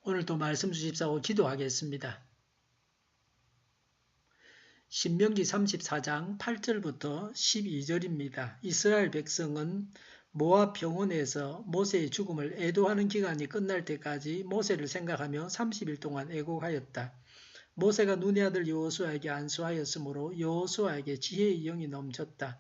오늘도 말씀 주십사고 기도하겠습니다. 신명기 34장 8절부터 12절입니다. 이스라엘 백성은 모압 평원에서 모세의 죽음을 애도하는 기간이 끝날 때까지 모세를 생각하며 30일 동안 애곡하였다. 모세가 눈의 아들 여호수아에게 안수하였으므로 여호수아에게 지혜의 영이 넘쳤다.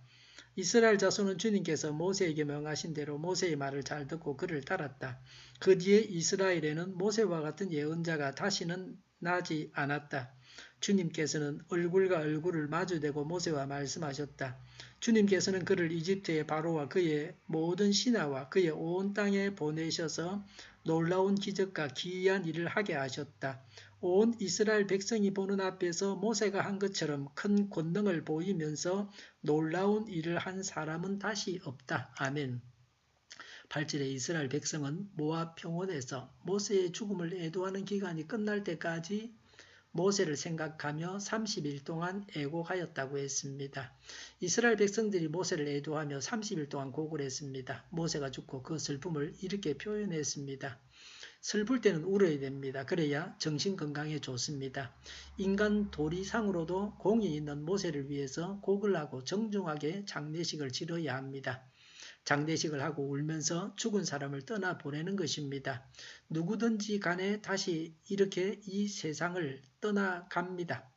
이스라엘 자손은 주님께서 모세에게 명하신 대로 모세의 말을 잘 듣고 그를 따랐다. 그 뒤에 이스라엘에는 모세와 같은 예언자가 다시는 나지 않았다. 주님께서는 얼굴과 얼굴을 마주대고 모세와 말씀하셨다. 주님께서는 그를 이집트의 바로와 그의 모든 신하와 그의 온 땅에 보내셔서 놀라운 기적과 기이한 일을 하게 하셨다. 온 이스라엘 백성이 보는 앞에서 모세가 한 것처럼 큰 권능을 보이면서 놀라운 일을 한 사람은 다시 없다. 아멘. 8절에 이스라엘 백성은 모압 평원에서 모세의 죽음을 애도하는 기간이 끝날 때까지 모세를 생각하며 30일 동안 애곡하였다고 했습니다. 이스라엘 백성들이 모세를 애도하며 30일 동안 곡을 했습니다. 모세가 죽고 그 슬픔을 이렇게 표현했습니다. 슬플 때는 울어야 됩니다. 그래야 정신 건강에 좋습니다. 인간 도리상으로도 공이 있는 모세를 위해서 곡을 하고 정중하게 장례식을 치러야 합니다. 장례식을 하고 울면서 죽은 사람을 떠나보내는 것입니다. 누구든지 간에 다시 이렇게 이 세상을 떠나갑니다.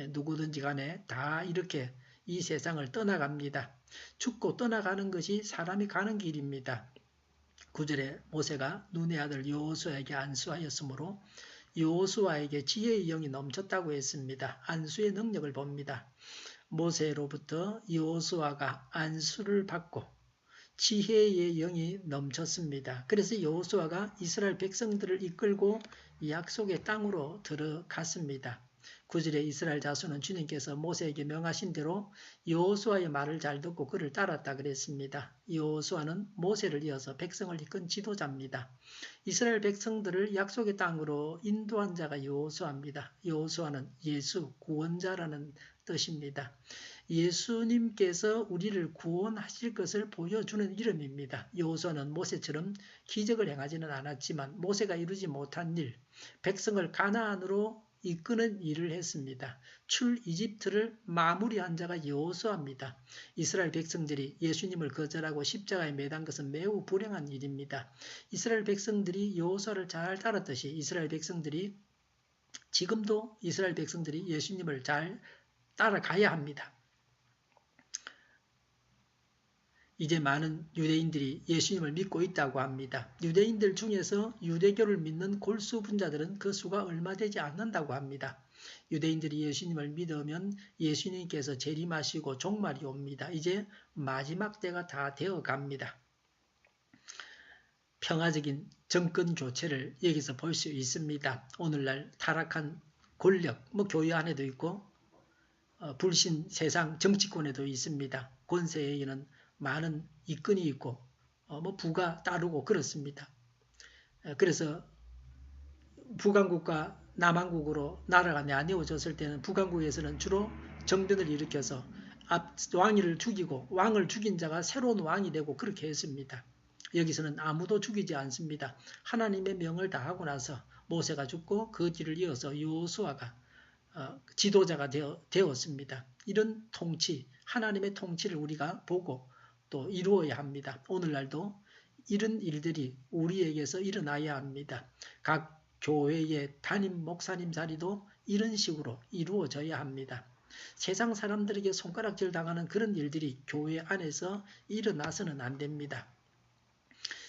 누구든지 간에 다 이렇게 이 세상을 떠나갑니다. 죽고 떠나가는 것이 사람이 가는 길입니다. 9절에 모세가 눈의 아들 여호수아에게 안수하였으므로 여호수아에게 지혜의 영이 넘쳤다고 했습니다. 안수의 능력을 봅니다. 모세로부터 여호수아가 안수를 받고 지혜의 영이 넘쳤습니다. 그래서 여호수아가 이스라엘 백성들을 이끌고 약속의 땅으로 들어갔습니다. 9절에 이스라엘 자손은 주님께서 모세에게 명하신 대로 여호수아의 말을 잘 듣고 그를 따랐다 그랬습니다. 여호수아는 모세를 이어서 백성을 이끈 지도자입니다. 이스라엘 백성들을 약속의 땅으로 인도한 자가 여호수아입니다. 여호수아는 예수, 구원자라는 뜻입니다. 예수님께서 우리를 구원하실 것을 보여주는 이름입니다. 여호수아는 모세처럼 기적을 행하지는 않았지만 모세가 이루지 못한 일, 백성을 가나안으로 이끄는 일을 했습니다. 출 이집트를 마무리한 자가 여호수아입니다. 이스라엘 백성들이 예수님을 거절하고 십자가에 매단 것은 매우 불행한 일입니다. 이스라엘 백성들이 여호수아를 잘 따랐듯이 지금도 이스라엘 백성들이 예수님을 잘 따라가야 합니다. 이제 많은 유대인들이 예수님을 믿고 있다고 합니다. 유대인들 중에서 유대교를 믿는 골수 분자들은 그 수가 얼마 되지 않는다고 합니다. 유대인들이 예수님을 믿으면 예수님께서 재림하시고 종말이 옵니다. 이제 마지막 때가 다 되어 갑니다. 평화적인 정권 교체를 여기서 볼 수 있습니다. 오늘날 타락한 권력, 교회 안에도 있고 불신 세상 정치권에도 있습니다. 권세에는 많은 이권이 있고 부가 따르고 그렇습니다. 그래서 북한국과 남한국으로 나라가 나뉘어졌을 때는 북한국에서는 주로 정변을 일으켜서 왕위를 죽이고 왕을 죽인 자가 새로운 왕이 되고 그렇게 했습니다. 여기서는 아무도 죽이지 않습니다. 하나님의 명을 다하고 나서 모세가 죽고 그 뒤를 이어서 여호수아가 지도자가 되었습니다. 이런 통치, 하나님의 통치를 우리가 보고 또 이루어야 합니다. 오늘날도 이런 일들이 우리에게서 일어나야 합니다. 각 교회의 담임 목사님 자리도 이런 식으로 이루어져야 합니다. 세상 사람들에게 손가락질 당하는 그런 일들이 교회 안에서 일어나서는 안 됩니다.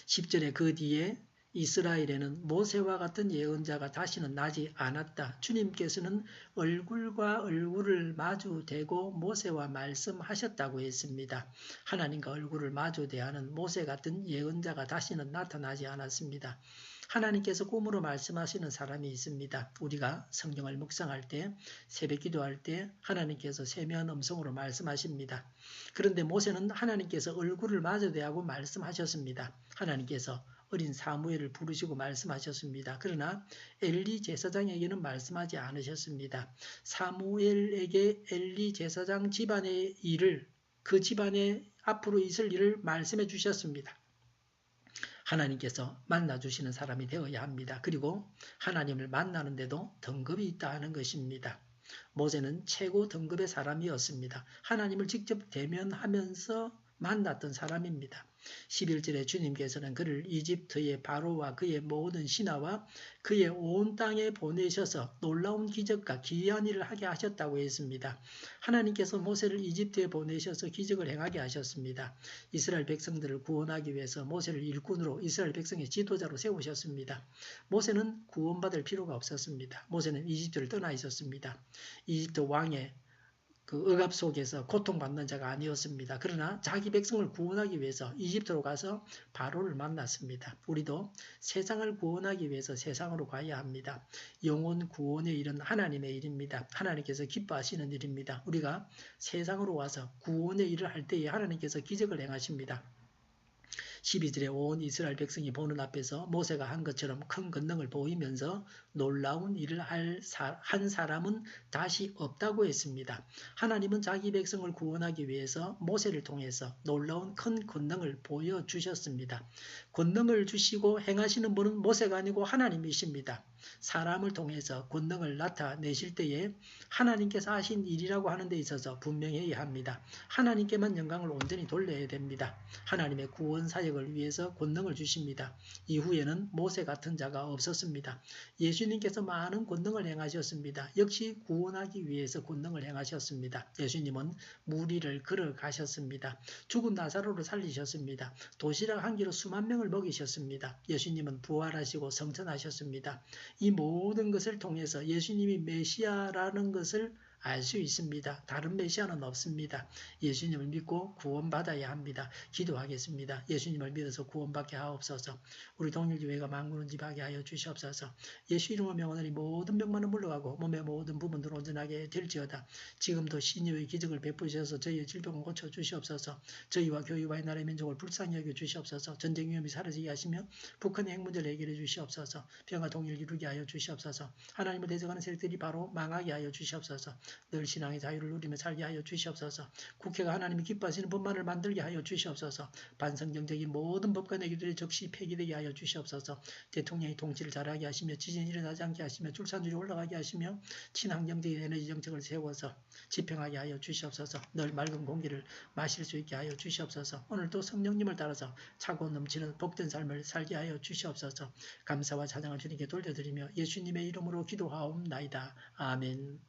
10절에 그 뒤에 이스라엘에는 모세와 같은 예언자가 다시는 나지 않았다. 주님께서는 얼굴과 얼굴을 마주대고 모세와 말씀하셨다고 했습니다. 하나님과 얼굴을 마주대하는 모세 같은 예언자가 다시는 나타나지 않았습니다. 하나님께서 꿈으로 말씀하시는 사람이 있습니다. 우리가 성경을 묵상할 때, 새벽 기도할 때 하나님께서 세미한 음성으로 말씀하십니다. 그런데 모세는 하나님께서 얼굴을 마주대하고 말씀하셨습니다. 하나님께서 어린 사무엘을 부르시고 말씀하셨습니다. 그러나 엘리 제사장에게는 말씀하지 않으셨습니다. 사무엘에게 엘리 제사장 집안의 일을, 그 집안에 앞으로 있을 일을 말씀해 주셨습니다. 하나님께서 만나주시는 사람이 되어야 합니다. 그리고 하나님을 만나는데도 등급이 있다 하는 것입니다. 모세는 최고 등급의 사람이었습니다. 하나님을 직접 대면하면서 만났던 사람입니다. 11절에 주님께서는 그를 이집트의 바로와 그의 모든 신하와 그의 온 땅에 보내셔서 놀라운 기적과 기이한 일을 하게 하셨다고 했습니다. 하나님께서 모세를 이집트에 보내셔서 기적을 행하게 하셨습니다. 이스라엘 백성들을 구원하기 위해서 모세를 일꾼으로 이스라엘 백성의 지도자로 세우셨습니다. 모세는 구원받을 필요가 없었습니다. 모세는 이집트를 떠나 있었습니다. 이집트 왕의 그 억압 속에서 고통받는 자가 아니었습니다. 그러나 자기 백성을 구원하기 위해서 이집트로 가서 바로를 만났습니다. 우리도 세상을 구원하기 위해서 세상으로 가야 합니다. 영혼 구원의 일은 하나님의 일입니다. 하나님께서 기뻐하시는 일입니다. 우리가 세상으로 와서 구원의 일을 할 때에 하나님께서 기적을 행하십니다. 12절에 온 이스라엘 백성이 보는 앞에서 모세가 한 것처럼 큰 권능을 보이면서 놀라운 일을 한 사람은 다시 없다고 했습니다. 하나님은 자기 백성을 구원하기 위해서 모세를 통해서 놀라운 큰 권능을 보여주셨습니다. 권능을 주시고 행하시는 분은 모세가 아니고 하나님이십니다. 사람을 통해서 권능을 나타내실 때에 하나님께서 하신 일이라고 하는 데 있어서 분명해야 합니다. 하나님께만 영광을 온전히 돌려야 됩니다. 하나님의 구원 사역을 위해서 권능을 주십니다. 이후에는 모세 같은 자가 없었습니다. 예수님께서 많은 권능을 행하셨습니다. 역시 구원하기 위해서 권능을 행하셨습니다. 예수님은 무리를 걸어가셨습니다. 죽은 나사로를 살리셨습니다. 도시락 한 끼로 수만 명을 먹이셨습니다. 예수님은 부활하시고 성천하셨습니다. 이 모든 것을 통해서 예수님이 메시아라는 것을 알 수 있습니다. 다른 메시아는 없습니다. 예수님을 믿고 구원받아야 합니다. 기도하겠습니다. 예수님을 믿어서 구원받게 하옵소서. 우리 동일교회가 만군은집하게 하여 주시옵소서. 예수 이름으로 명하노니 모든 병만은 물러가고 몸의 모든 부분들 온전하게 될지어다. 지금도 신유의 기적을 베푸셔서 저희의 질병을 고쳐주시옵소서. 저희와 교회와의 나라의 민족을 불쌍히 여겨 주시옵소서. 전쟁 위험이 사라지게 하시며 북한의 핵 문제를 해결해 주시옵소서. 평화 통일 이루게 하여 주시옵소서. 하나님을 대적하는 세력들이 바로 망하게 하여 주시옵소서. 늘 신앙의 자유를 누리며 살게 하여 주시옵소서. 국회가 하나님이 기뻐하시는 법만을 만들게 하여 주시옵소서. 반성경적인 모든 법과 내규들이 적시 폐기되게 하여 주시옵소서. 대통령이 통치를 잘하게 하시며 지진이 일어나지 않게 하시며 출산율이 올라가게 하시며 친환경적인 에너지 정책을 세워서 집행하게 하여 주시옵소서. 늘 맑은 공기를 마실 수 있게 하여 주시옵소서. 오늘도 성령님을 따라서 차고 넘치는 복된 삶을 살게 하여 주시옵소서. 감사와 찬양을 주님께 돌려드리며 예수님의 이름으로 기도하옵나이다. 아멘.